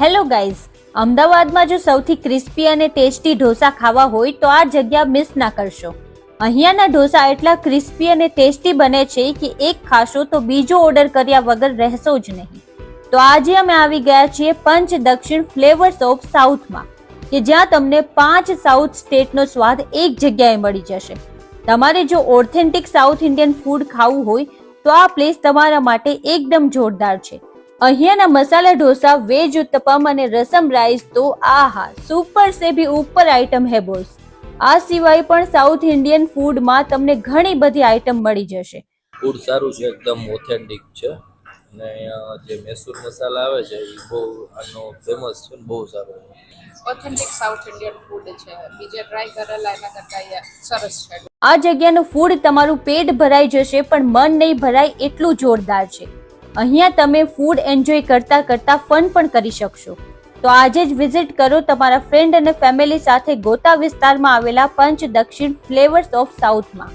Hello guys, અમદાવાદમાં જો સૌથી ક્રિસ્પી અને ટેસ્ટી ઢોસા ખાવા હોય તો આ જગ્યા મિસ ના કરશો. અહીંયાના ઢોસા એટલા ક્રિસ્પી અને ટેસ્ટી બને છે કે એક ખાશો તો બીજો ઓર્ડર કર્યા વગર રહેશો જ નહીં. તો આજે અમે આવી ગયા છીએ પંચ દક્ષિણ ફ્લેવર્સ ઓફ સાઉથમાં, કે જ્યાં તમને 5 સાઉથ સ્ટેટનો સ્વાદ એક જગ્યાએ મળી જશે. તમારે જો ઓથેન્ટિક સાઉથ ઇન્ડિયન ફૂડ ખાવું હોય તો આ પ્લેસ તમારા માટે એકદમ જોરદાર છે. અહીંયાના મસાલા ઢોસા, વેજ ઉત્તપમ અને રસમ રાઈસ તો આહા સુપર સે ભી ઉપર આઈટમ હે બોસ. આ સિવાય પણ સાઉથ ઇન્ડિયન ફૂડમાં તમને ઘણી બધી આઈટમ મળી જશે. ફૂડ સારું છે, એકદમ ઓથેન્ટિક છે અને અહીંયા જે મૈસૂર મસાલા આવે છે એ બહુ આનો ફેમસ છે, બહુ સારો છે. ઓથેન્ટિક સાઉથ ઇન્ડિયન ફૂડ છે, બીજે ટ્રાય કરેલા એના કરતાં અહીંયા સરસ છે. આ જગ્યાનું ફૂડ તમારું પેટ ભરાઈ જશે પણ મન નહીં ભરાય એટલું જોરદાર છે. અહીંયા તમે ફૂડ એન્જોય કરતા કરતા ફન પણ કરી શકશો. તો આજે જ વિઝિટ કરો તમારા ફ્રેન્ડ અને ફેમિલી સાથે ગોતા વિસ્તારમાં આવેલા પંચ દક્ષિણ ફ્લેવર્સ ઓફ સાઉથમાં.